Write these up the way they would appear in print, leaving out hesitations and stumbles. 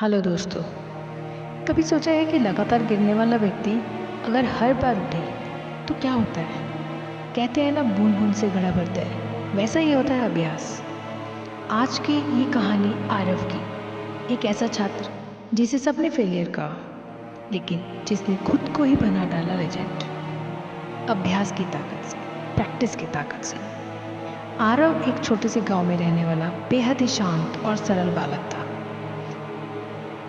Hello दोस्तों, कभी सोचा है कि लगातार गिरने वाला व्यक्ति अगर हर बार उठे तो क्या होता है। कहते हैं ना, बूंद बूंद से घड़ा भरता है, वैसा ही होता है अभ्यास। आज की ये कहानी आरव की, एक ऐसा छात्र जिसे सबने फेलियर कहा, लेकिन जिसने खुद को ही बना डाला लेजेंड। अभ्यास की ताकत से, प्रैक्टिस की ताकत से। आरव एक छोटे से गांव में रहने वाला बेहद ही शांत और सरल बालक था।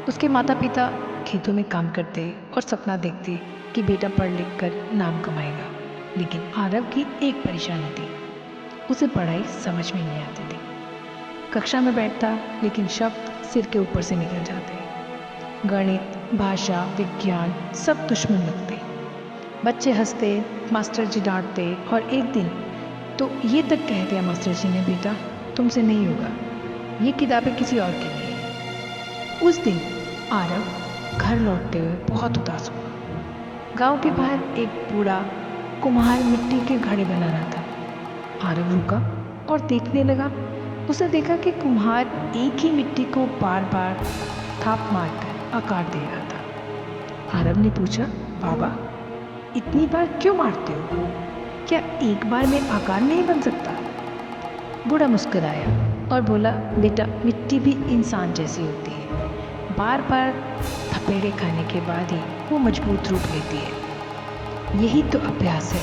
उसके माता पिता खेतों में काम करते और सपना देखते कि बेटा पढ़ लिख कर नाम कमाएगा। लेकिन आरव की एक परेशानी थी, उसे पढ़ाई समझ में नहीं आती थी। कक्षा में बैठता लेकिन शब्द सिर के ऊपर से निकल जाते। गणित, भाषा, विज्ञान सब दुश्मन लगते। बच्चे हंसते, मास्टर जी डांटते और एक दिन तो ये तक कह दिया मास्टर जी ने, बेटा तुमसे नहीं होगा, ये किताबें किसी और के लिए। उस दिन आरव घर लौटते हुए बहुत उदास हुआ। गांव के बाहर एक बूढ़ा कुम्हार मिट्टी के घड़े बना रहा था। आरव रुका और देखने लगा। उसने देखा कि कुम्हार एक ही मिट्टी को बार बार थाप मारकर आकार दे रहा था। आरव ने पूछा, बाबा इतनी बार क्यों मारते हो? क्या एक बार में आकार नहीं बन सकता? बूढ़ा मुस्कुराया और बोला, बेटा मिट्टी भी इंसान जैसी होती है, बार बार थपेड़े खाने के बाद ही वो मजबूत रूप लेती है। यही तो अभ्यास है।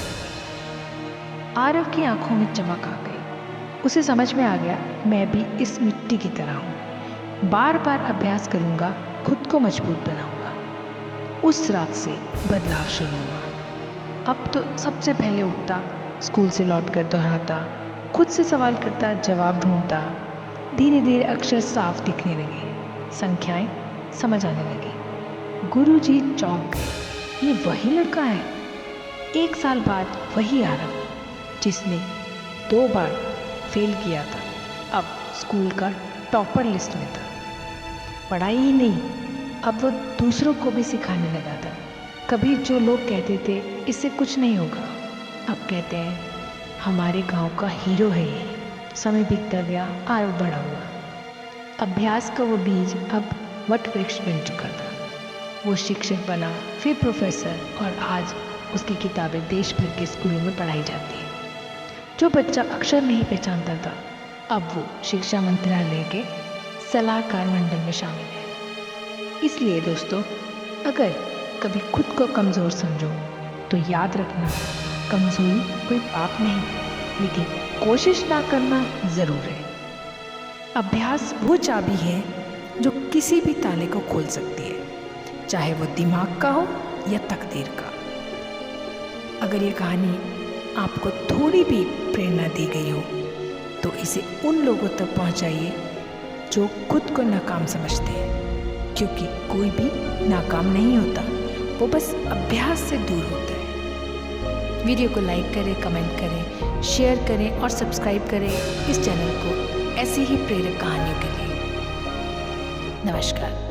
आरव की आंखों में चमक आ गई। उसे समझ में आ गया, मैं भी इस मिट्टी की तरह हूँ। बार बार अभ्यास करूँगा, खुद को मजबूत बनाऊँगा। उस रात से बदलाव शुरू हुआ। अब तो सबसे पहले उठता, स्कूल से लौटकर दोहराता, खुद से सवाल करता, जवाब ढूंढता। धीरे धीरे अक्षर साफ दिखने लगे, संख्याएं समझ आने लगी। गुरुजी चौंक गए, ये वही लड़का है। एक साल बाद वही आरव जिसने 2 बार फेल किया था, अब स्कूल का टॉपर लिस्ट में था। पढ़ाई ही नहीं, अब वो दूसरों को भी सिखाने लगा था। कभी जो लोग कहते थे इससे कुछ नहीं होगा, अब कहते हैं हमारे गांव का हीरो है ये। समय बीतता गया, आरव बड़ा हुआ। अभ्यास का वो बीज अब वट वृक्ष बन चुका था। वो शिक्षक बना, फिर प्रोफेसर, और आज उसकी किताबें देश भर के स्कूलों में पढ़ाई जाती हैं। जो बच्चा अक्षर नहीं पहचानता था, अब वो शिक्षा मंत्रालय के सलाहकार मंडल में शामिल है। इसलिए दोस्तों, अगर कभी खुद को कमज़ोर समझो तो याद रखना, कमज़ोरी कोई पाप नहीं, लेकिन कोशिश ना करना ज़रूर है। अभ्यास वो चाबी है जो किसी भी ताले को खोल सकती है, चाहे वो दिमाग का हो या तकदीर का। अगर ये कहानी आपको थोड़ी भी प्रेरणा दी गई हो तो इसे उन लोगों तक पहुंचाइए जो खुद को नाकाम समझते हैं, क्योंकि कोई भी नाकाम नहीं होता, वो बस अभ्यास से दूर होता है। वीडियो को लाइक करें, कमेंट करें, शेयर करें और सब्सक्राइब करें इस चैनल को ऐसी ही प्रेरक कहानियों के लिए। नमस्कार।